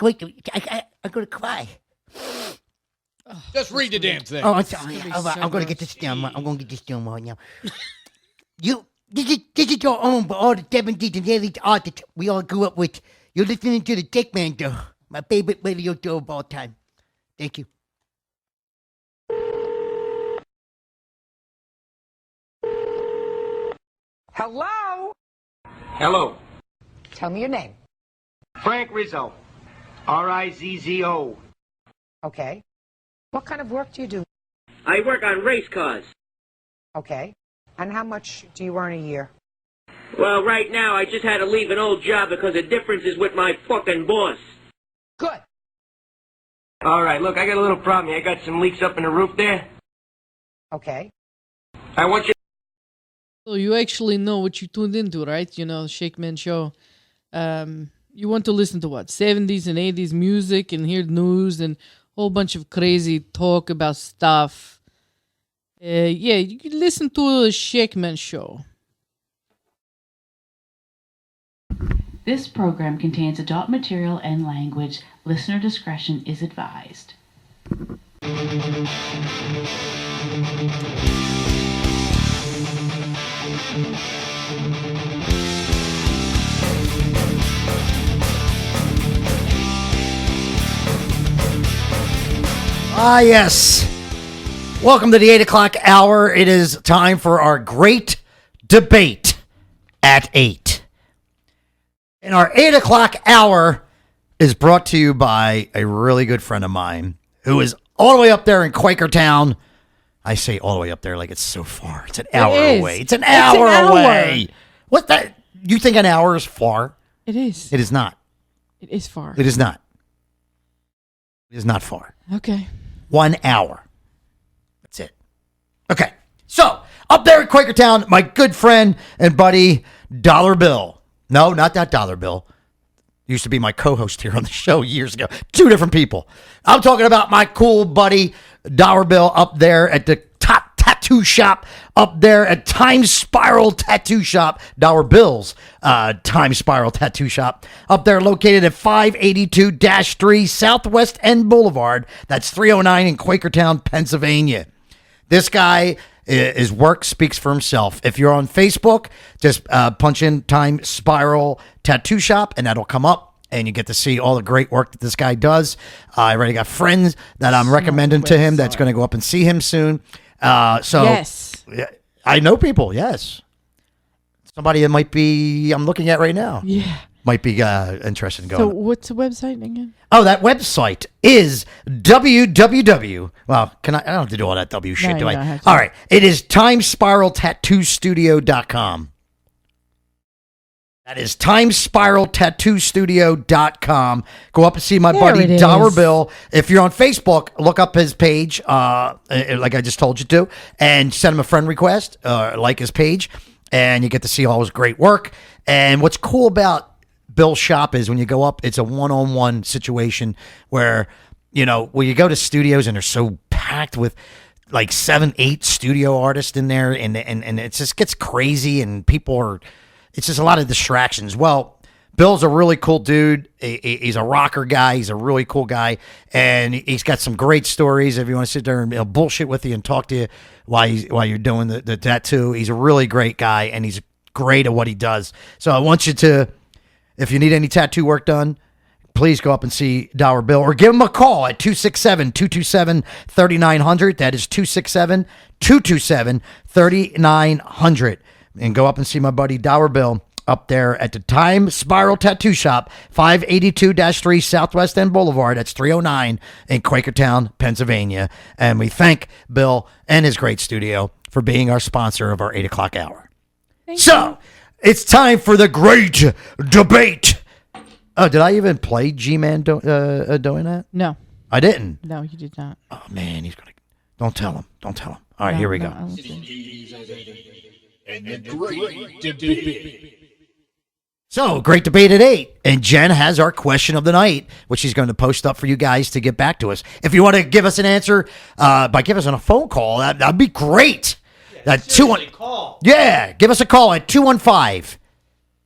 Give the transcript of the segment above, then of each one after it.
I'm going to cry. Just read the damn thing. Oh, I'm sorry. I'm going to get this down. I'm going to get this down right now. This is your own, but all the 70s and 80s art that we all grew up with. You're listening to the Shakeman show, my favorite radio show of all time. Thank you. Hello? Hello. Tell me your name. Frank Rizzo. R-I-Z-Z-O. Okay. What kind of work do you do? I work on race cars. Okay. And how much do you earn a year? Well, right now, I just had to leave an old job because the difference is with my fucking boss. Good. All right, look, I got a little problem here. I got some leaks up in the roof there. Okay. I want you... So you actually know what you tuned into, right? You know, Shakeman show. You want to listen to what? 70s and 80s music and hear news and a whole bunch of crazy talk about stuff. Yeah, you can listen to the Shakeman show. This program contains adult material and language. Listener discretion is advised. Ah, yes. Welcome to the 8 o'clock hour. It is time for our great debate at 8. And our 8 o'clock hour is brought to you by a really good friend of mine who is all the way up there in Quakertown. I say all the way up there like it's so far. It's an hour away. It's an hour away. What's that? You think an hour is far? It is. It is not. It is far. It is not. It is not far. Okay. 1 hour. That's it. Okay. So, up there in Quakertown, my good friend and buddy, Dollar Bill. No, not that Dollar Bill. Used to be my co-host here on the show years ago. Two different people. I'm talking about my cool buddy, Dollar Bill, up there at the top tattoo shop, up there at Time Spiral Tattoo Shop, Dollar Bill's Time Spiral Tattoo Shop, up there located at 582-3 Southwest End Boulevard. That's 309 in Quakertown, Pennsylvania. This guy, his work speaks for himself. If you're on Facebook, just punch in Time Spiral Tattoo Shop, and that'll come up, and you get to see all the great work that this guy does. I already got friends that I'm recommending to him that's going to go up and see him soon. Yes. I know people, yes. Somebody that might be, I'm looking at right now. Yeah. Might be interested in going. So what's the website again? Oh, that website is www. Well, I don't have to do all that W shit, do I? All right. It is timespiraltattoostudio.com. That is timespiraltattoostudio.com. Go up and see my buddy Dollar Bill. If you're on Facebook, look up his page, like I just told you to, and send him a friend request, like his page, and you get to see all his great work. And what's cool about Bill's shop is when you go up, it's a one-on-one situation where, you know, when you go to studios and they're so packed with like 7, 8 studio artists in there, and it just gets crazy, and people are, it's just a lot of distractions. Well, Bill's a really cool dude. He's a rocker guy. He's a really cool guy, and he's got some great stories. If you want to sit there and bullshit with you and talk to you while you're doing the tattoo, he's a really great guy, and he's great at what he does. So I want you to, if you need any tattoo work done, please go up and see Dollar Bill, or give him a call at 267-227-3900. That is 267-227-3900. And go up and see my buddy Dollar Bill up there at the Time Spiral Tattoo Shop, 582-3 Southwest End Boulevard. That's 309 in Quakertown, Pennsylvania. And we thank Bill and his great studio for being our sponsor of our 8 o'clock hour. Thank you. It's time for the great debate. Oh, did I even play G-Man doing that? No. I didn't. No, you did not. Oh, man, he's going to... Don't tell him. Don't tell him. All right, here we go. And the great debate. So, great debate at 8. And Jen has our question of the night, which she's going to post up for you guys to get back to us. If you want to give us an answer by giving us a phone call, that'd be great. Call. Yeah, give us a call at 215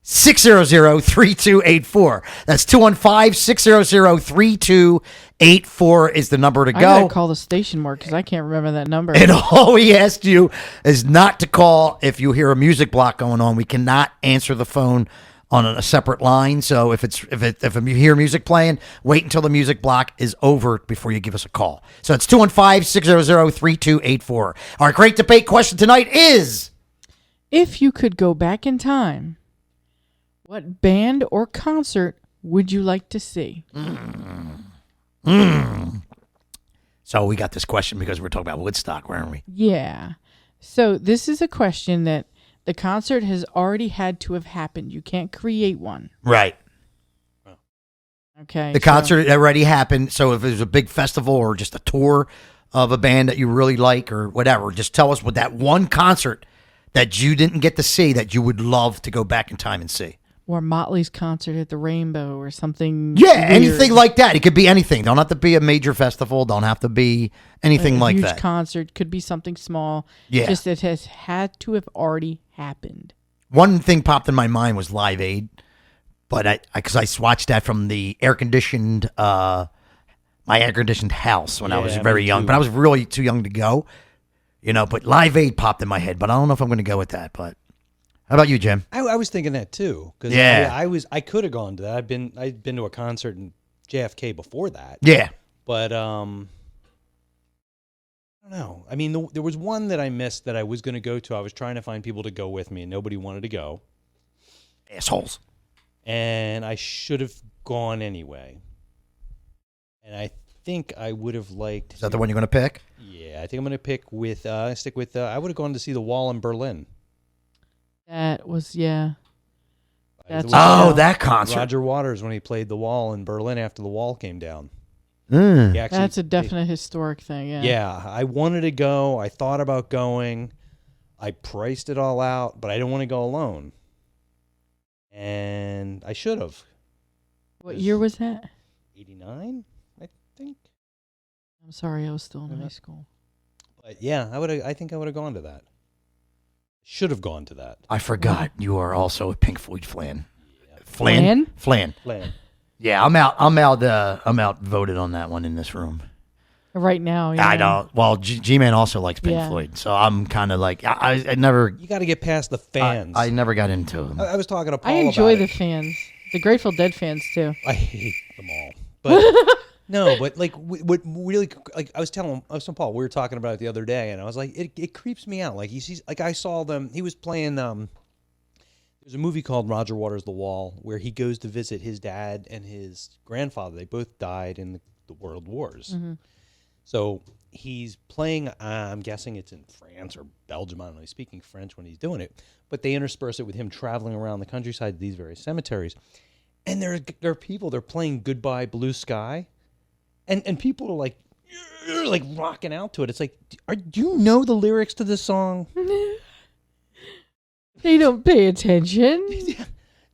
215-600-3284. That's 215-600-3284 is the number to go. I gotta call the station more because I can't remember that number. And all we ask you is not to call if you hear a music block going on. We cannot answer the phone on a separate line. So if you hear music playing, wait until the music block is over before you give us a call. So it's 215-600-3284. All right, great debate question tonight is, if you could go back in time, what band or concert would you like to see? So we got this question because we're talking about Woodstock, weren't we? Yeah. So this is a question that the concert has already had to have happened. You can't create one. Right. Okay. The concert already happened. So if it was a big festival or just a tour of a band that you really like or whatever, just tell us what that one concert that you didn't get to see that you would love to go back in time and see. Or Motley's concert at the Rainbow or something. Yeah, weird. anything like that. It could be anything. Don't have to be a major festival. Don't have to be anything like huge that. Concert could be something small. Yeah. Just it has had to have already happened. One thing popped in my mind was Live Aid, but because I watched that from the air-conditioned, my air-conditioned house when I was very young. too. But I was really too young to go, But Live Aid popped in my head, but I don't know if I'm going to go with that. But how about you, Jim? I was thinking that too. Because Yeah. I could have gone to that. I'd been to a concert in JFK before that. Yeah. But I don't know. I mean, there was one that I missed that I was going to go to. I was trying to find people to go with me, and nobody wanted to go. Assholes. And I should have gone anyway. And I think I would have liked. Is that the one you're going to pick? Yeah, I think I'm going to stick with. I would have gone to see The Wall in Berlin. That was, yeah. That's Oh, that concert. Roger Waters when he played The Wall in Berlin after the wall came down. Mm. He actually- That's a definite historic thing, yeah. Yeah, I wanted to go. I thought about going. I priced it all out, but I didn't want to go alone. And I should have. What year was that? 89, I think. I'm sorry, I was still in high school. But yeah, I think I would have gone to that. Should have gone to that. I forgot you are also a Pink Floyd fan. Flan? Flan. Plan. Yeah, I'm out voted on that one in this room. Right now, yeah. I don't. Well, G-Man also likes Pink Yeah. Floyd, so I'm kind of like I never. You got to get past the fans. I never got into them. I was talking to Paul I enjoy about the it. fans. The Grateful Dead fans, too. I hate them all. But no, but like what really like I was telling Paul, we were talking about it the other day, and I was like, it creeps me out. Like he sees, like I saw them. He was playing. There's a movie called Roger Waters' The Wall where he goes to visit his dad and his grandfather. They both died in the World Wars. Mm-hmm. So he's playing. I'm guessing it's in France or Belgium. I don't know. He's speaking French when he's doing it, but they intersperse it with him traveling around the countryside to these various cemeteries. And there are people, they're playing Goodbye Blue Sky. And people are like rocking out to it. It's like, do you know the lyrics to this song? They don't pay attention.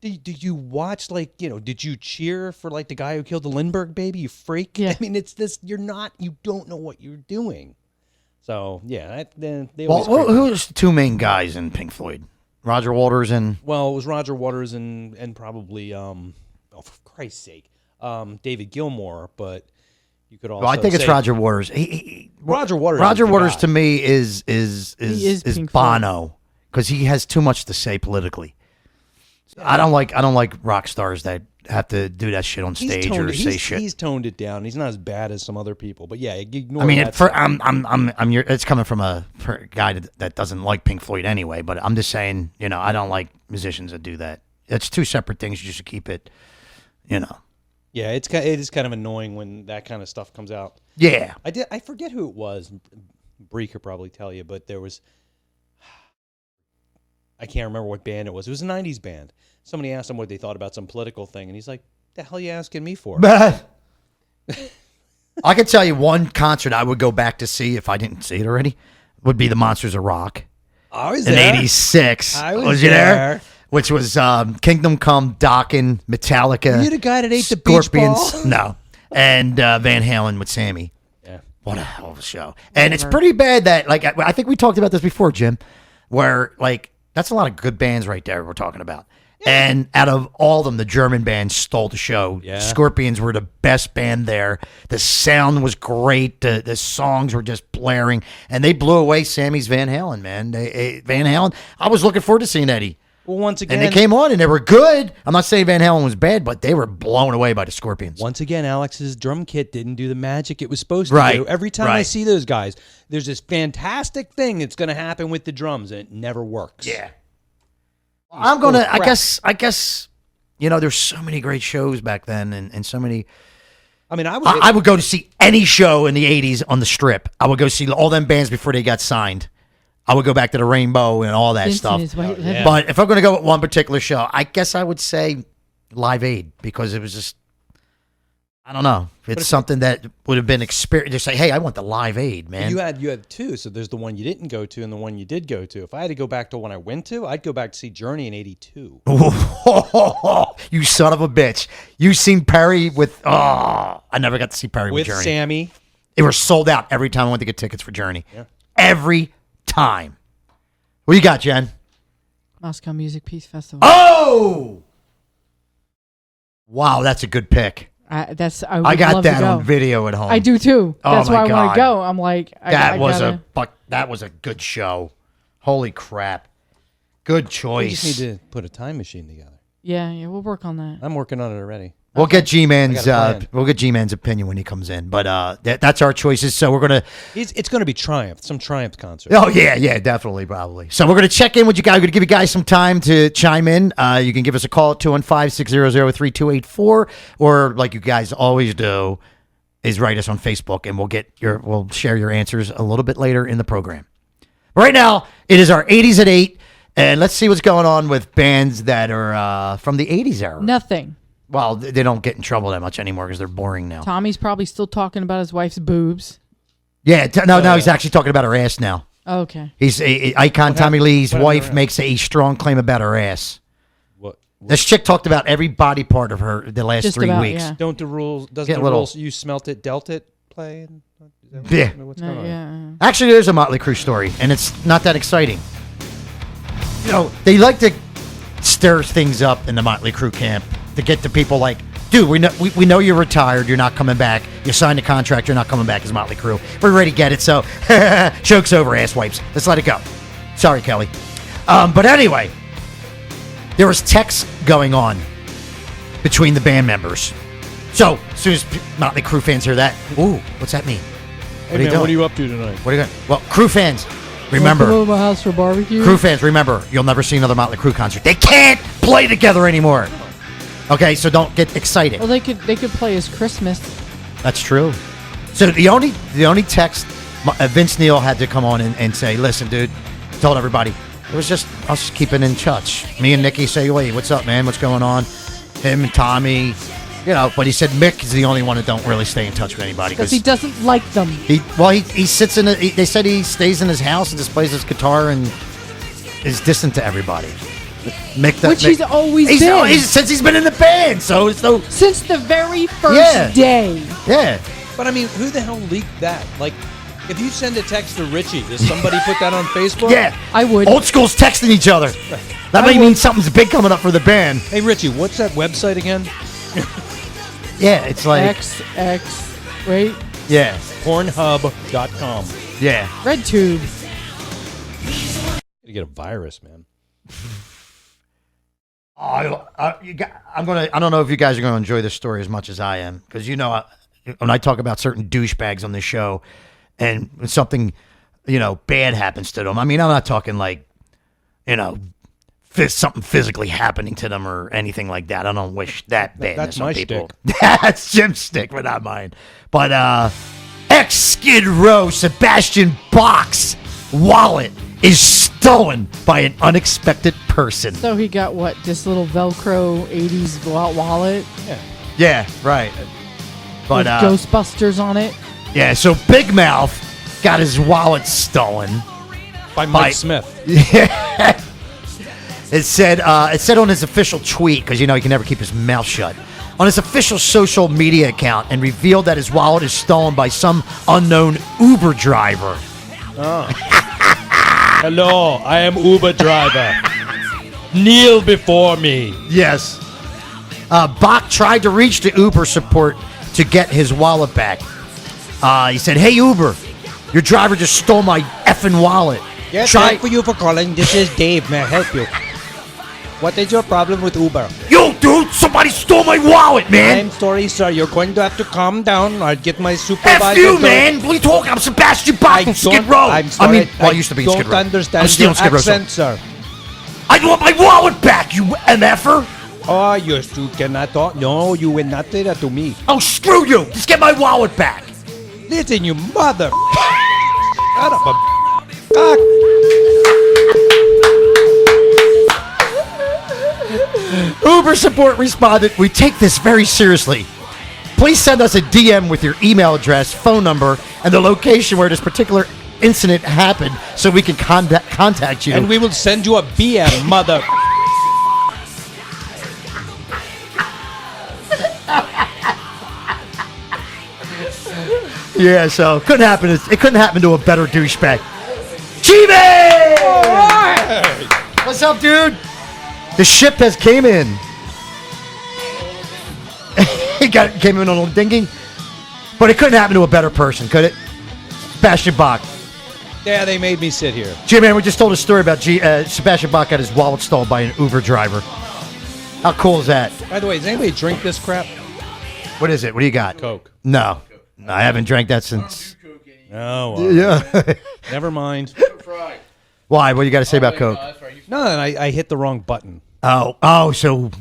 Did you watch, did you cheer for the guy who killed the Lindbergh baby, you freak? Yeah. I mean, it's this, you don't know what you're doing. So, yeah, they Well, always creep. who's the two main guys in Pink Floyd? Roger Waters and Well, it was Roger Waters and probably, for Christ's sake, David Gilmour, but you could also I think it's say- Roger Waters. Roger Waters. Roger is the Waters guy. to me is He is Pink Floyd. Bono because he has too much to say politically. I don't like rock stars that have to do that shit on stage or say shit. He's toned it down. He's not as bad as some other people, but yeah, ignore I mean, that. it's coming from a guy that doesn't like Pink Floyd anyway. But I'm just saying, I don't like musicians that do that. It's two separate things. You should keep it, Yeah, it is kind of annoying when that kind of stuff comes out. Yeah. I forget who it was. Bree could probably tell you, but there was. I can't remember what band it was. It was a '90s band. Somebody asked him what they thought about some political thing, and he's like, "The hell are you asking me for?" I could tell you one concert I would go back to see if I didn't see it already would be the Monsters of Rock I was in there. '86. I was you there? there. Which was Kingdom Come, Dokken, Metallica. Were you the guy that ate the beach Scorpions? ball? No, and Van Halen with Sammy. Yeah. What a hell of a show! And it's pretty bad that I think we talked about this before, Jim, where that's a lot of good bands right there we're talking about. And out of all of them, the German band stole the show. Yeah. Scorpions were the best band there. The sound was great. The songs were just blaring. And they blew away Sammy's Van Halen, man. Van Halen, I was looking forward to seeing Eddie. Well, once again, And they came on and they were good. I'm not saying Van Halen was bad, but they were blown away by the Scorpions. once again, Alex's drum kit didn't do the magic it was supposed to Right, do. Every time I right. see those guys, there's this fantastic thing that's going to happen with the drums, and it never works. Yeah. I'm going to, crap. I guess, there's so many great shows back then and so many. I mean, I would go to see any show in the 80s on the Strip. I would go see all them bands before they got signed. I would go back to the Rainbow and all that Vincent stuff. is white leather. yeah. But if I'm going to go with one particular show, I guess I would say Live Aid because it was just, I don't know. It's something that would have been experienced. Just say, hey, I want the Live Aid, man. You had two, so there's the one you didn't go to and the one you did go to. If I had to go back to one I went to, I'd go back to see Journey in '82. You son of a bitch. You seen Perry with, I never got to see Perry with With Journey. Sammy. They were sold out every time I went to get tickets for Journey. Yeah. Every time. What you got, Jen? Moscow Music Peace Festival. Oh! Wow, that's a good pick. I I got love that to go. on video at home. I do too. Oh That's my why I want God. to go. I'm like, That gotta, that was a good show. Holy crap. Good We choice. just need to put a time machine together. Yeah, we'll work on that. I'm working on it already. We'll get G-Man's I got a plan. G-Man's opinion when he comes in. But that's our choices. So we're gonna It's going to be Triumph, some Triumph concert. Oh yeah, definitely, probably. So we're gonna check in with you guys. We're gonna give you guys some time to chime in. You can give us a call at 215-600-3284, or like you guys always do, is write us on Facebook, and we'll share your answers a little bit later in the program. Right now, it is our 80s at 8, and let's see what's going on with bands that are from the 80s era. Nothing. Well, they don't get in trouble that much anymore because they're boring now. Tommy's probably still talking about his wife's boobs. Yeah, no, he's actually talking about her ass now. Okay. He's Icon Tommy Lee's what happened wife to her makes a strong claim about her ass. What? This chick talked about every body part of her the last Just 3 about, weeks. yeah. Don't the rules? Doesn't Get the a little- rules? You smelt it, dealt it, play. Is that Yeah. What's going on? Yeah. Actually, there's a Motley Crue story, and it's not that exciting. They like to stir things up in the Motley Crue camp to get the people like, dude, we know you're retired, you're not coming back. You signed a contract, you're not coming back as Motley Crue. We're ready to get it, so joke's over, ass wipes. Let's let it go. Sorry, Kelly. But anyway, there was texts going on between the band members. So, as soon as Motley Crue fans hear that, ooh, what's that mean? What are you doing? What are you up to tonight? What are you doing? Well, Crue fans, remember. Come over to my house for barbecue. Crue fans, remember, you'll never see another Motley Crue concert. They can't play together anymore. Okay, so don't get excited. Well, they could play as Christmas. That's true. So the only text Vince Neil had to come on and say, listen, dude, told everybody, it was just us keeping in touch. Me and Nikki say, wait, what's up, man? What's going on? Him and Tommy, but he said Mick is the only one that don't really stay in touch with anybody. Because he doesn't like them. He sits in they said he stays in his house and just plays his guitar and is distant to everybody. Which he's always been. Since he's been in the band, so it's no. Since the very first day. Yeah. But I mean, who the hell leaked that? Like, if you send a text to Richie, does somebody put that on Facebook? Yeah. I would. Old school's texting each other. That may mean something's big coming up for the band. Hey, Richie, what's that website again? Yeah, it's like XX, right? yeah, Pornhub.com. yeah. RedTube. You get a virus, man. I don't know if you guys are going to enjoy this story as much as I am, because when I talk about certain douchebags on this show, and when something bad happens to them. I mean, I'm not talking like something physically happening to them or anything like that. I don't wish that badness That's on my people. That's Jim's stick, but not mine. But ex-Skid Row Sebastian Bach's wallet is stolen by an unexpected person. So he got what? This little Velcro 80s wallet Yeah, right. But with Ghostbusters on it. yeah, so Big Mouth got his wallet stolen. By Mike Smith. Yeah. It said on his official tweet, because he can never keep his mouth shut, on his official social media account, and revealed that his wallet is stolen by some unknown Uber driver. Hello, I am Uber driver. Kneel before me. Yes. Bach tried to reach the Uber support to get his wallet back. He said, "Hey Uber, your driver just stole my effing wallet." Yes, thank you for calling. This is Dave. May I help you? What is your problem with Uber? Yo, dude, somebody stole my wallet, man. I'm sorry, sir. You're going to have to calm down. I'll get my supervisor. F you, man. What are you talking? I'm Sebastian Bach from Skid Row. I'm sorry. I used to be in Skid Row. Don't understand I'm still your in Skid Row. accent, sir. I want my wallet back, you MFer. Oh, you cannot talk. No, you will not say that to me. Oh, screw you. Just get my wallet back. Listen, you mother. Shut up. Fuck. Uber support responded, "We take this very seriously. Please send us a DM with your email address, phone number, and the location where this particular incident happened so we can contact you." And we will send you a BM, mother. Yeah, so couldn't happen. It couldn't happen to a better douchebag. Chibi! What's up, dude? The ship has came in. He came in on a little dinghy, but it couldn't happen to a better person, could it? Sebastian Bach. Yeah, they made me sit here. G-Man, we just told a story about Sebastian Bach got his wallet stolen by an Uber driver. How cool is that? By the way, does anybody drink this crap? What is it? What do you got? Coke. No, I haven't drank that since. No. Yeah. Never mind. Why? What do you got to say about Coke? No, I hit the wrong button. Oh, so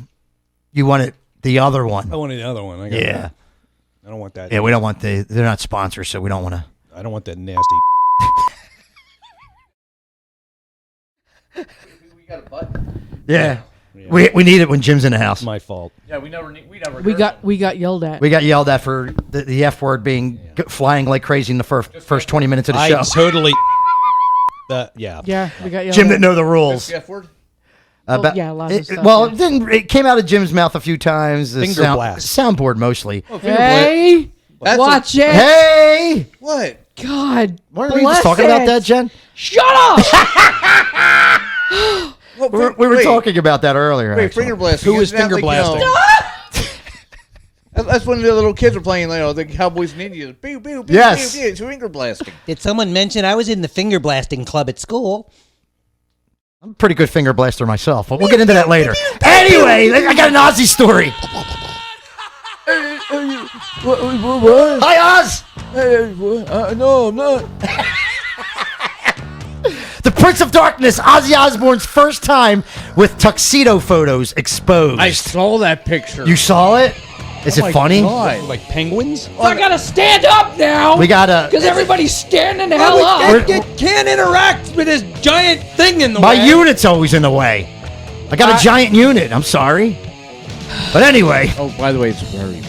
you wanted the other one? I wanted the other one. I got Yeah. that. I don't want that. Yeah, we don't want they're not sponsors, so we don't want to. I don't want that nasty. We got a button. Yeah. We need it when Jim's in the house. It's my fault. Yeah, we never. We got yelled at. We got yelled at for the F word being flying like crazy in the first 20 minutes of the show. I totally. Yeah. Yeah, we got yelled Jim at. didn't know the rules. F word. Yeah, lots of stuff. Well, yeah. it came out of Jim's mouth a few times. The Finger blast. Soundboard mostly. Hey, watch it. Hey! What? God, Weren't we just talking about that, Jen? Shut up! We were talking about that earlier. Wait, actually. finger blasting. Who was Isn't that finger like, blasting? That's when the little kids are playing, the Cowboys and Indians. Pew, pew, pew, Yes. pew, pew. It's finger blasting. Did someone mention I was in the finger blasting club at school? I'm a pretty good finger blaster myself, but we'll get into that later. Anyway, I got an Ozzy story. What? Hi, Oz! No, I'm not. The Prince of Darkness, Ozzy Osbourne's first time with tuxedo photos exposed. I saw that picture. You saw it? Is Oh it my funny? God. Like penguins? So I gotta stand up now. We gotta. Because everybody's standing the hell up. Can't interact with this giant thing in the My way. unit's always in the way. I got a giant unit. I'm sorry. But anyway, Oh, by the way, it's very.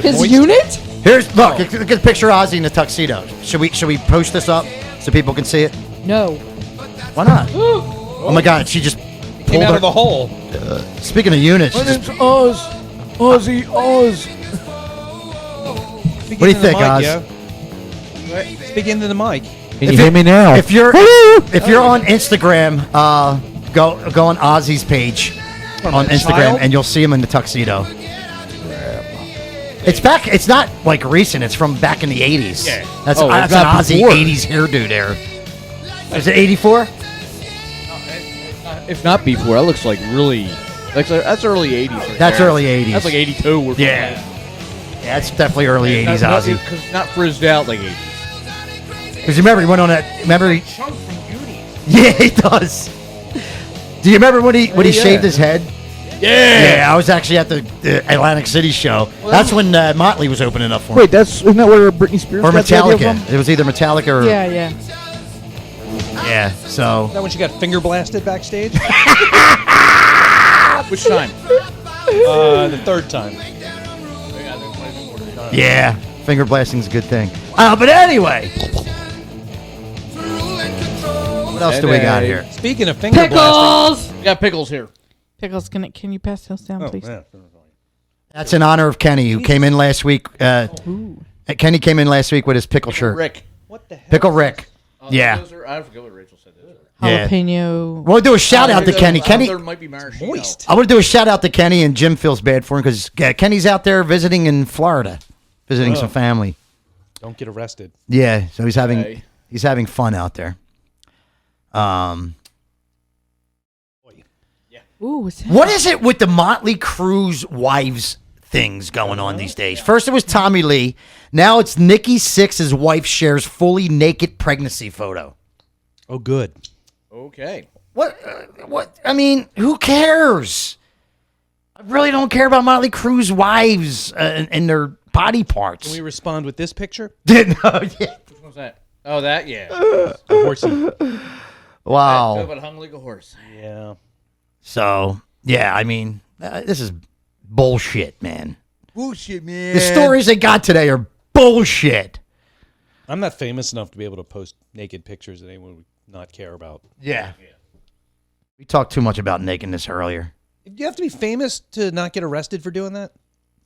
His unit? here's look. Get a picture of Ozzy in the tuxedo. Should we post this up so people can see it? No. Why not? Oh my God, she just Came pulled out her. of the hole. Speaking of units, she just- Oz. Ozzy Oz. what do you think, Oz? Speak into the mic. Can you hear me now? If you're on Instagram, go on Ozzy's page on Instagram, child? and you'll see him in the tuxedo. It's back. It's not like recent. It's from back in the 80s. Yeah. That's Oh, an not Ozzy before. 80s hairdo there. Is it 84? If not before, that looks like really. That's early 80s. Right That's there. early 80s. That's like 82. Or Yeah. Yeah, it's definitely early 80s something. Ozzy. Because not frizzed out like 80s. Because you remember he went on that. Remember he? Chunk from Goonies. Yeah, he does. Do you remember when he Yeah. shaved his head? Yeah, I was actually at the Atlantic City show. That's when Motley was opening up for him. Wait, isn't that where Britney Spears Or got the idea Metallica. from? It was either Metallica or Yeah. yeah. So Is that when she got finger blasted backstage? Which time? The third time. yeah, finger blasting's a good thing. But anyway, what else do we got here? Speaking of finger blasting. Pickles. We got pickles here. Pickles, can you pass those down, please? Yeah. That's in honor of Kenny, who came in last week. Kenny came in last week with his pickle shirt. Rick. What the hell? Pickle Rick. Yeah. I forget what Rachel said. jalapeno. We'll do a shout out to Kenny. Kenny, There might be maraschino. Moist. I want to do a shout out to Kenny, and Jim feels bad for him because Kenny's out there visiting in Florida, visiting some family. Don't get arrested. Yeah, so he's having Okay. fun out there. Ooh, what's that? What is it with the Motley Crue's wives things going on these days? First it was Tommy Lee. Now it's Nikki Sixx's wife shares fully naked pregnancy photo. Oh, good. Okay. What? I mean, who cares? I really don't care about Motley Crue's wives and their body parts. Can we respond with this picture? No, yeah. Which one's that? Oh, that, yeah. A horsey. Wow. But hung like a horse. Yeah. So, yeah, I mean, this is bullshit, man. Bullshit, man. The stories they got today are bullshit. I'm not famous enough to be able to post naked pictures that anyone would not care about. Yeah. We talked too much about nakedness earlier. Do you have to be famous to not get arrested for doing that?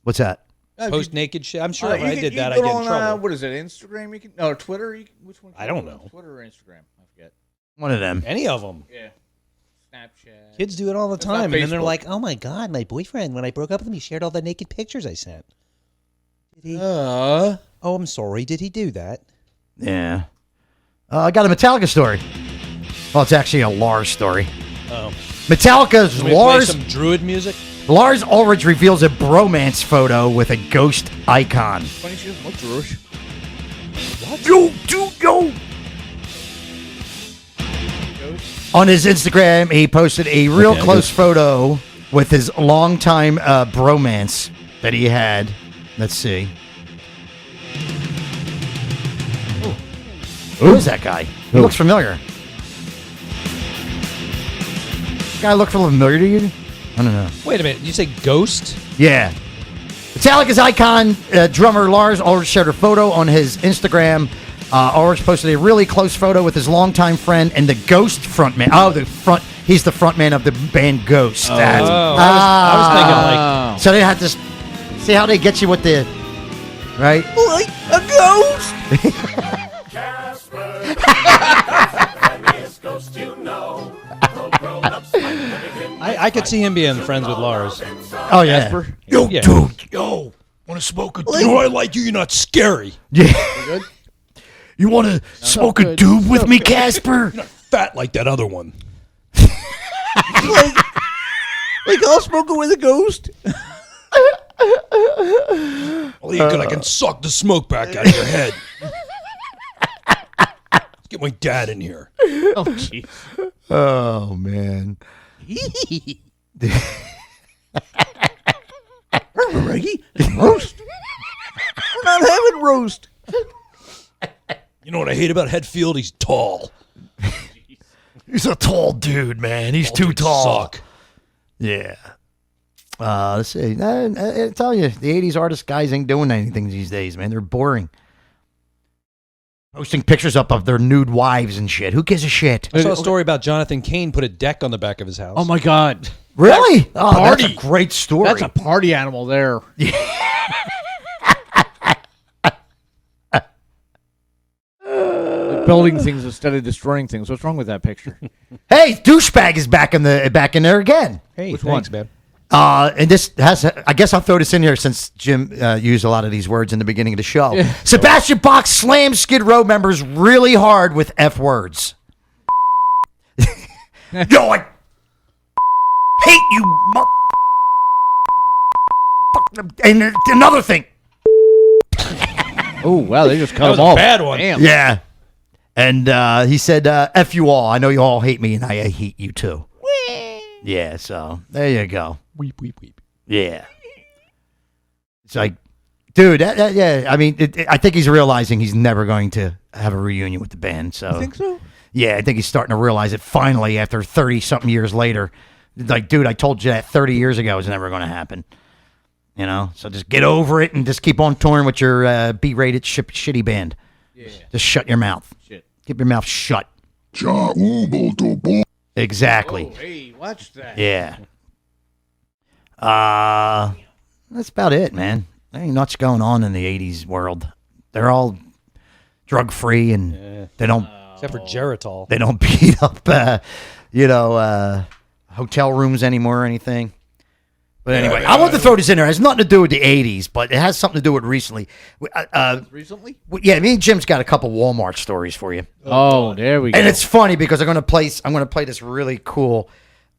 What's that? Post naked shit? I'm sure if I did you that, can I'd go get in on, trouble. What is it, Instagram? You can, or Twitter? Which one? I don't know. Twitter or Instagram? I forget. One of them. Any of them. Yeah. Snapchat. Kids do it all the It's not time. And then they're Facebook. like, oh my God, my boyfriend, when I broke up with him, he shared all the naked pictures I sent. Did he? Oh, I'm sorry. Did he do that? Yeah. I got a Metallica story. Well, it's actually a Lars story. Oh. Metallica's Can we Lars. play some druid music? Lars Ulrich reveals a bromance photo with a ghost icon. Funny she doesn't look Jewish. Yo. On his Instagram, he posted a real close photo with his longtime bromance that he had. Let's see. Who is that guy? He looks familiar. Guy look familiar to you? I don't know. Wait a minute. You say ghost? Yeah. Metallica's icon drummer Lars Ulrich shared a photo on his Instagram. Ulrich posted a really close photo with his longtime friend and the Ghost frontman. He's the frontman of the band Ghost. I was thinking like So they had to see how they get you with the right. like a ghost. I could see him being friends with Lars. Oh yeah. Yo, dude. Yo, want to smoke a doob? You know I like you. You're not scary. Yeah. You want to smoke a good. doob with me, Casper? Fat like that other one. Like I'll smoke it with a ghost. Well, you're good. I can suck the smoke back out of your head. Let's get my dad in here. Oh, jeez. Oh man. Reggie, roast. We're not having roast. You know what I hate about Hetfield? He's tall. He's a tall dude, man. He's too dudes tall. Suck. Yeah. Let's see. I tell you, the 80s artist guys ain't doing anything these days, man. They're boring. Posting pictures up of their nude wives and shit. Who gives a shit? I saw a story about Jonathan Cain put a deck on the back of his house. Oh my God. Really? Oh, party. that's a great story. That's a party animal there. Like building things instead of destroying things. What's wrong with that picture? Hey, douchebag is back in there again. Hey, Which thanks, one? man. And this has, I guess I'll throw this in here since Jim used a lot of these words in the beginning of the show. Sebastian Bach slams Skid Row members really hard with F words. Yo, I hate you, and another thing. Oh, wow. They just cut That was them a off. bad one. Damn. Yeah. And he said, F you all. I know you all hate me, and I hate you too. Yeah, so there you go. Weep, weep, weep. Yeah. It's like, dude, yeah, I mean, I think he's realizing he's never going to have a reunion with the band. So You think so? Yeah, I think he's starting to realize it finally after 30-something years later. Like, dude, I told you that 30 years ago was never going to happen. You know? So just get over it and just keep on touring with your B-rated shitty band. Yeah. Just shut your mouth. Shit. Keep your mouth shut. Exactly. Oh, hey, watch that. Yeah. That's about it, man. There ain't much going on in the 80s world. They're all drug-free and they don't Except for Geritol. They don't beat up, hotel rooms anymore or anything. But anyway, I want to throw this in there. It has nothing to do with the 80s, but it has something to do with recently. Recently? Yeah, me and Jim's got a couple Walmart stories for you. Oh, there we go. And it's funny because I'm going to play this really cool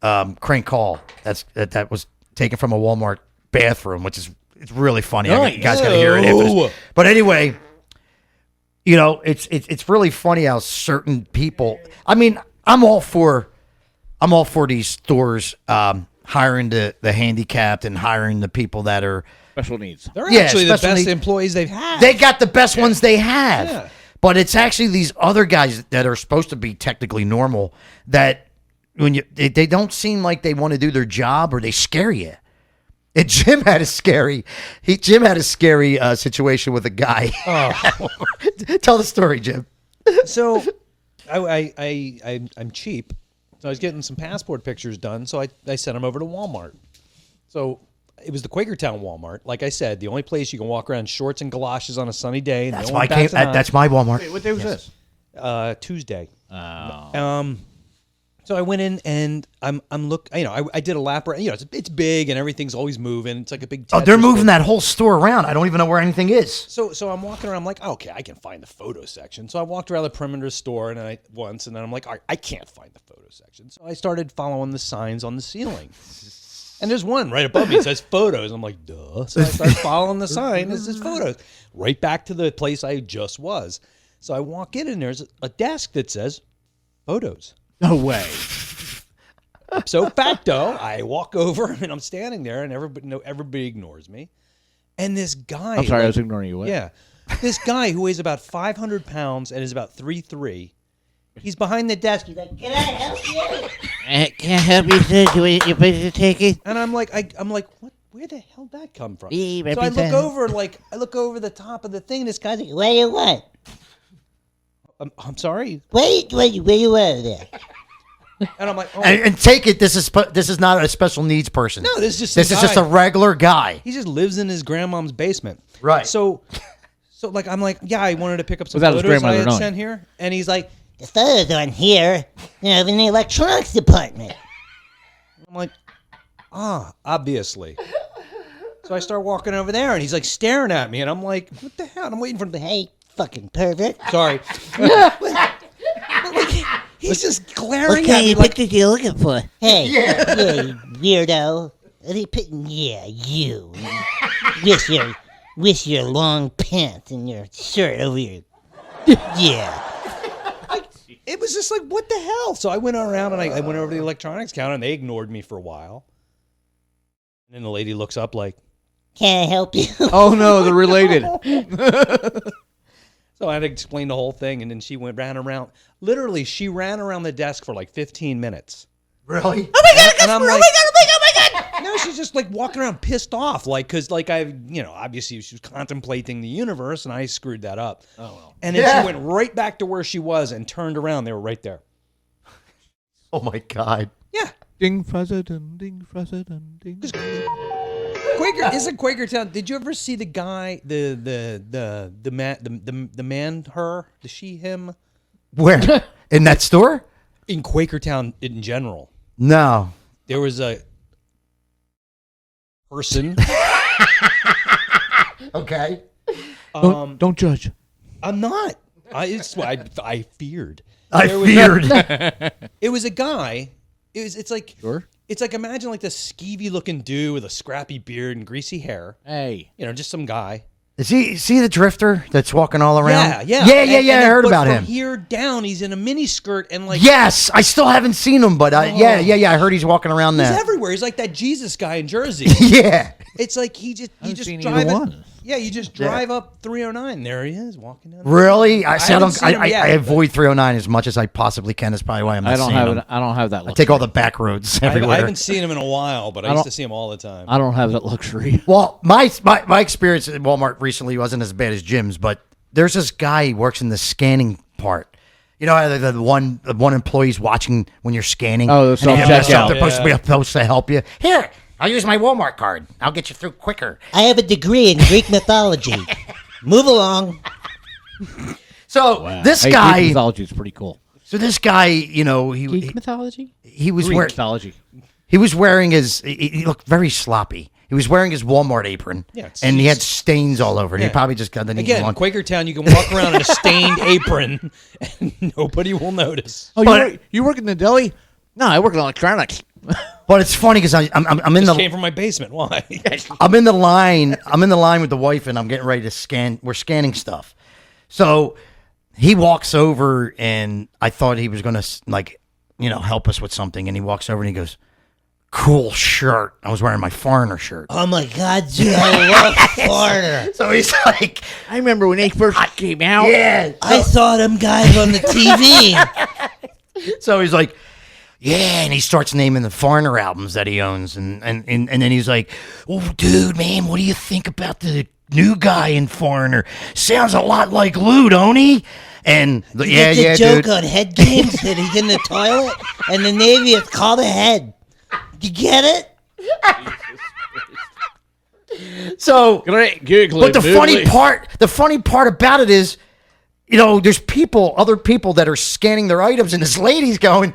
crank call that was taken from a Walmart bathroom, which is it's really funny. Nice. You guys got to hear it after this. But anyway, it's really funny how certain people. I mean, I'm all for these stores hiring the handicapped and hiring the people that are special needs. They're actually the special best needs. employees they've had. They got the best ones they have. Yeah. But it's actually these other guys that are supposed to be technically normal that when they don't seem like they want to do their job or they scare you. And Jim had a scary situation with a guy. Oh. Tell the story, Jim. So I'm cheap. So I was getting some passport pictures done, so I sent them over to Walmart. So it was the Quakertown Walmart. Like I said, the only place you can walk around in shorts and galoshes on a sunny day. And That's no why one bats an eye. that's my Walmart. Wait, what day was this? Tuesday. Oh. So I went in and I'm I did a lap around. It's big and everything's always moving. It's like a big. Oh, they're Tetris moving thing. that whole store around. I don't even know where anything is. So I'm walking around. I'm like, okay, I can find the photo section. So I walked around the perimeter store and then I'm like, all right, I can't find the photo section. So I started following the signs on the ceiling. And there's one right above me. It says photos. I'm like, duh. So I started following the sign. It says photos. Right back to the place I just was. So I walk in and there's a desk that says photos. No way. So facto, I walk over and I'm standing there and everybody ignores me. And this guy. I'm sorry, I was ignoring you. What? Yeah. This guy who weighs about 500 pounds and is about 3'3", he's behind the desk. He's like, "Can I help you?" Can I help you, sir? Do you your business taken? And I'm like, what? Where the hell did that come from? Yeah, So I represent. look over the top of the thing. This guy's like, Where you what? I'm sorry. Where you at there? And I'm like, oh, And take it. This is not a special needs person. no, this is just This some is just guy. a regular guy. He just lives in his grandmom's basement. Right. So like, I'm like, yeah, I wanted to pick up some Without his photos I grandmother had knowing. sent here. And he's like, The photos on here. In the electronics department. I'm like, obviously. So I start walking over there, and he's like staring at me, and I'm like, what the hell? And I'm waiting for him to, Hey, fucking pervert. sorry. But like, he's just glaring What at kind me of like, pictures you looking for? Hey, yeah, you weirdo. Are they putting? Yeah, you. With your long pants and your shirt over your. Yeah. it was just like, what the hell? So I went around, and I went over to the electronics counter, and they ignored me for a while. And then the lady looks up like, Can I help you? Oh no, they're related. so I had to explain the whole thing, and then she ran around. Literally, she ran around the desk for like 15 minutes. Really? Oh my god! Oh my god! No, she's just like walking around pissed off, like because like obviously she was contemplating the universe, and I screwed that up. Oh well. And then she went right back to where she was and turned around. They were right there. Oh my God. Yeah. Ding president, ding president, ding. Isn't Quakertown? Did you ever see the guy, the man, her, the she, him, Where? In that store? in Quakertown in general? No. There was a person. Okay. Don't judge. I'm not. I feared. I There was- feared. It was a guy. It's like Sure. It's like imagine like this skeevy looking dude with a scrappy beard and greasy hair. Hey. Just some guy. Is he see the drifter that's walking all around? Yeah. Yeah. And I then- heard but about from him. here down, he's in a mini skirt and like Yes, I still haven't seen him, but yeah. I heard he's walking around he's there. everywhere. He's like that Jesus guy in Jersey. Yeah. It's like you haven't just seen drive either it. one. Yeah, you just drive up 309. There he is walking down. Really? I haven't seen him yet, I avoid 309 as much as I possibly can. That's probably why I'm not I don't seeing have him. it. I don't have that. I Luxury. take all the back roads everywhere. I haven't seen him in a while, but I used don't- to see him all the time. I don't have that luxury. Well, my experience at Walmart recently wasn't as bad as Jim's, but there's this guy who works in the scanning part. You know how the one employee's watching when you're scanning? Oh, the and they have self-checkout. something supposed to help you. Here, I'll use my Walmart card. I'll get you through quicker. I have a degree in Greek mythology. Move along. So this Hey, guy, Greek mythology is pretty cool. so this guy, you know, Geek mythology? he was Greek wearing mythology. he was wearing his he looked very sloppy. He was wearing his Walmart apron, Yeah, it's- and he had stains all over. And he Yeah. probably just got the Again, one. Quakertown, you can walk around in a stained apron and nobody will notice. Oh, But- you work in the deli? No, I work in electronics. But it's funny because I'm in This the came from my basement. Why? I'm in the line. I'm in the line with the wife, and I'm getting ready to scan. We're scanning stuff. So he walks over, and I thought he was going to, help us with something. And he walks over and he goes, "Cool shirt." I was wearing my foreigner shirt. Oh my God, dude, I love Florida. So he's like, I remember when they first came out. "Yeah." I saw them guys on the TV. So he's like, "Yeah," and he starts naming the foreigner albums that he owns, and then he's like, "Oh, dude, man, what do you think about the new guy in Foreigner? Sounds a lot like Lou, don't he?" And You yeah, get the yeah, joke dude. on Head Games that he's in the toilet, and the Navy is called a head. You get it? So, Great giggly but the doodly. funny part about it is, there's other people that are scanning their items, and this lady's going,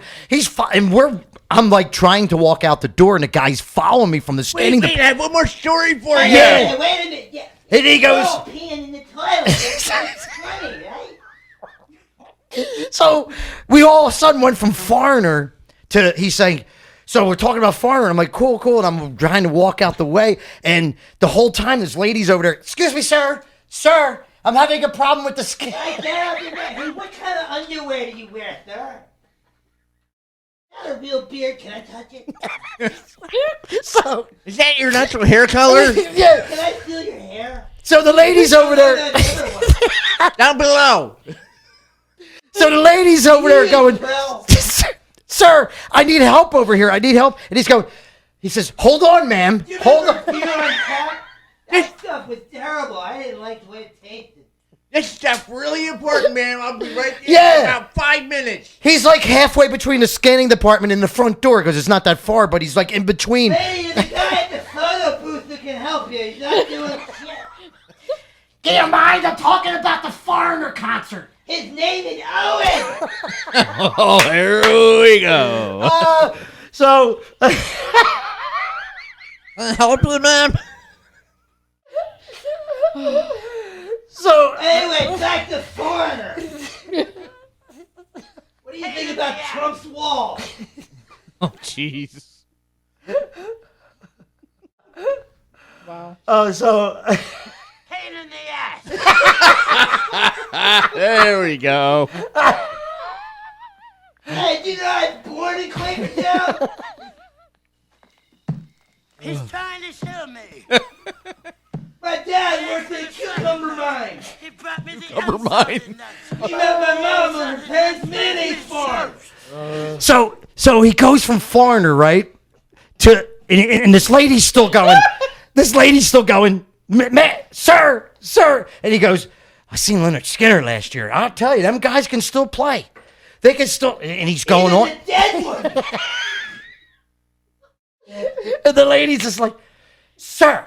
I'm like trying to walk out the door, and the guy's following me from the scanning. Wait, I have one more story for you. Yeah. Wait a minute. Yeah. And he goes, Oh, peeing in the toilet. That's funny, right? so we all of a sudden went from Foreigner to, he's saying, so we're talking about Foreigner. I'm like, cool. And I'm trying to walk out the way. And the whole time this lady's over there, "Excuse me, sir, I'm having a problem with the scan." Hey, what kind of underwear do you wear, sir? Not a real beard. Can I touch it? So, Is that your natural hair color? yeah. Can I feel your hair? So the lady's over there. Down below. So the lady's over there going, Well, "Sir, I need help over here. I need help." And he says, "Hold on, ma'am. you Hold on." remember beer on tap? That stuff was terrible. I didn't like the way it tasted. This stuff really important, man. I'll be right there Yeah. in about 5 minutes. He's like halfway between the scanning department and the front door because it's not that far, but he's like in between. Hey, you're the guy at the photo booth that can help you. He's not doing shit. Do you mind? I'm talking about the Foreigner concert. His name is Owen. Oh, here we go. So, Help me, man. so Anyway, back to Foreigner. What do you think about Trump's wall? Oh, jeez. Wow. so Pain in the ass. There we go. Hey, do you know I was born in Quakertown? He's trying to sue me. My dad worked at a cucumber mine. He brought me the Cucumber outside mine. nuts. He met my mom on her parents' mayonnaise farm. So he goes from Foreigner, right, to and this lady's still going. This lady's still going, sir, and he goes, "I seen Leonard Skinner last year. I'll tell you, them guys can still play. They can still." And he's going Even on, the dead one. and the lady's just like, "Sir,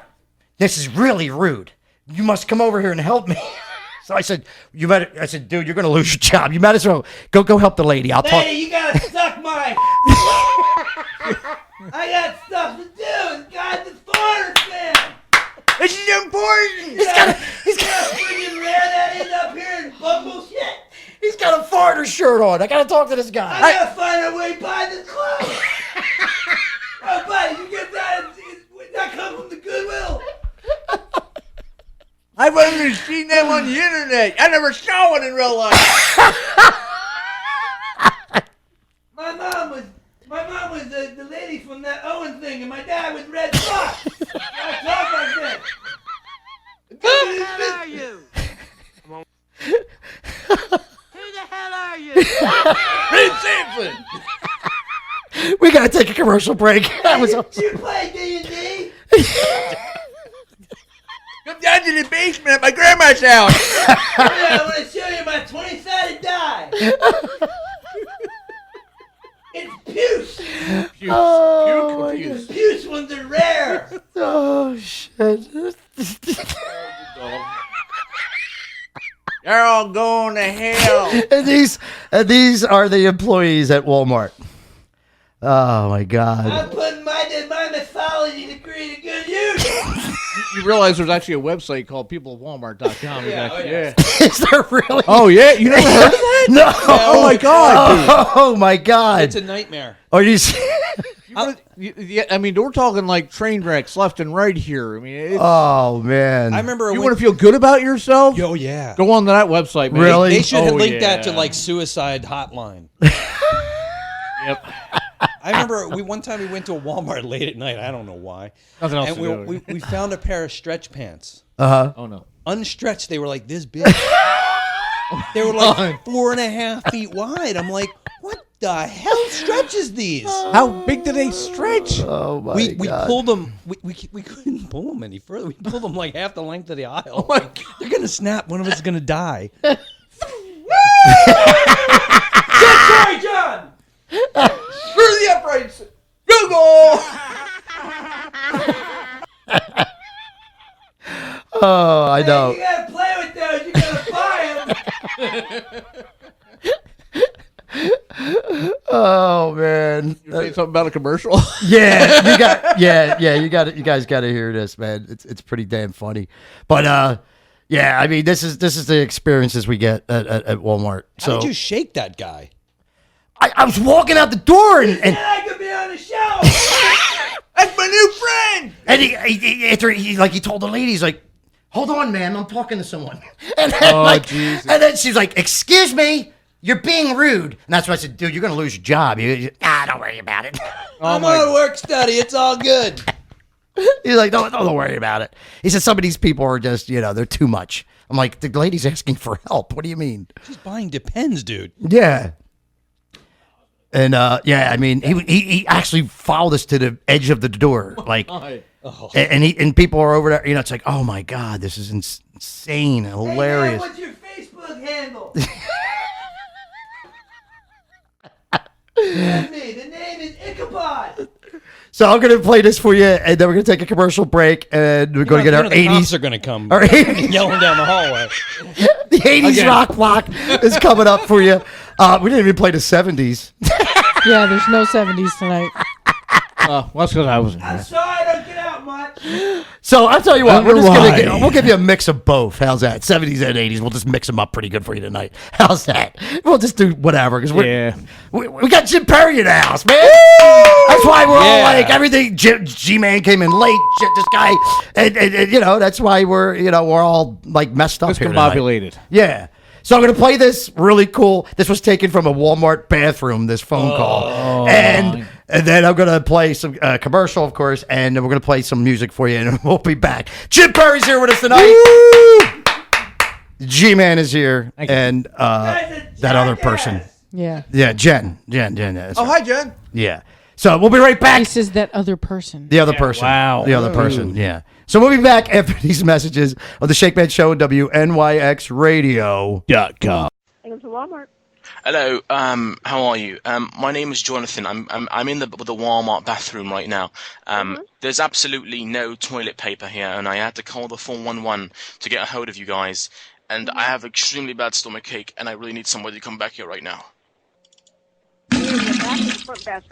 this is really rude. You must come over here and help me." So I said, I said, "Dude, you're gonna lose your job. You might as well go help the lady. I'll talk." Lady, you gotta suck my. I got stuff to do. This guy's a Foreigner fan. This is important. He's got freaking rare that is up here and bumble shit. He's got a Foreigner shirt on. I gotta talk to this guy. I gotta find out where he buys his clothes. Oh, buddy, you get that? That come from the Goodwill. I've only seen them on the internet. I never saw one in real life. My mom was the lady from that Owen thing, and my dad was Red Fox. I talk like that. Who the hell are you? Who the hell are you? Prince Sanford. We gotta take a commercial break. That was Do you play D&D? Come down to the basement at my grandma's house. Yeah, I want to show you my 20-sided die. It's puce. Oh, Puce. Puce ones are rare. Oh shit. They're all going to hell. And these are the employees at Walmart. Oh my God! I'm putting my mythology degree to good use. You realize there's actually a website called peopleofwalmart.com. Yeah. Is there really? Oh yeah, you never heard of that? No! Oh my God, Oh my God! It's a nightmare. Are you? Yeah, I mean, we're talking like train wrecks left and right here. I mean, it's, Oh man! I remember you want to feel good about yourself? Oh yeah. Go on to that website, man. Really? They should have Oh, linked that to yeah. like suicide hotline. Yep. I remember one time we went to a Walmart late at night. I don't know why. Nothing else And to do. we found a pair of stretch pants. Oh no. Unstretched, they were like this big. They were like 4.5 feet wide. I'm like, what the hell stretches these? How big do they stretch? Oh my We God! pulled them. We couldn't pull them any further. We pulled them like half the length of the aisle. Oh my God. They're gonna snap. One of us is gonna die. Sorry, John. Screw the uprights. Google. Oh, I know. You gotta play with those. You gotta buy them. Oh man! You say something about a commercial? Yeah, you got. Yeah. You got it. You guys got to hear this, man. It's pretty damn funny. But yeah. I mean, this is the experiences we get at Walmart. How So did you shake that guy? I was walking out the door and I could be on the show. That's my new friend. and he told the lady, he's like, "Hold on, ma'am, I'm talking to someone." And then, Jesus. and then she's like, "Excuse me, you're being rude." And that's why I said, "Dude, you're gonna lose your job." Don't worry about it. I'm on work study. It's all good. He's like, don't worry about it. He said, some of these people are just, they're too much. I'm like, the lady's asking for help. What do you mean? She's buying Depends, dude. Yeah. And yeah, I mean, he actually followed us to the edge of the door, like, and people are over there. It's like, oh my God, this is insane, and hilarious. Hey, what's your Facebook handle? The name is Ichabod. So I'm gonna play this for you, and then we're gonna take a commercial break, and we're gonna get our The 80s. cops are gonna come. Our 80s, yelling down the hallway. the 80s rock block is coming up for you. We didn't even play the 70s. Yeah, there's no 70s tonight. Well, that's because I was. I'm sorry I don't get out much. So I'll tell you what, we'll give you a mix of both. How's that? 70s and 80s. We'll just mix them up pretty good for you tonight. How's that? We'll just do whatever because we got Jim Perry in the house, man. That's why we're all like everything. G-Man came in late. This guy, and that's why we're all like messed up here tonight. Discombobulated. Yeah. So I'm going to play this really cool. This was taken from a Walmart bathroom, this phone call. And then I'm going to play some commercial, of course, and then we're going to play some music for you, and we'll be back. Jim Perry's here with us tonight. G-Man is here, and that other person. Yeah. Yeah, Jen. That's right. Hi, Jen. Yeah. So we'll be right back. This is that other person. The other person. wow. The other person, yeah. So we'll be back after these messages on the Shakeman Show on WNYXradio.com. Welcome to Walmart. Hello, how are you? My name is Jonathan. I'm in the Walmart bathroom right now. There's absolutely no toilet paper here, and I had to call the 411 to get a hold of you guys. And I have extremely bad stomachache, and I really need somebody to come back here right now. You're in the back or front bathroom?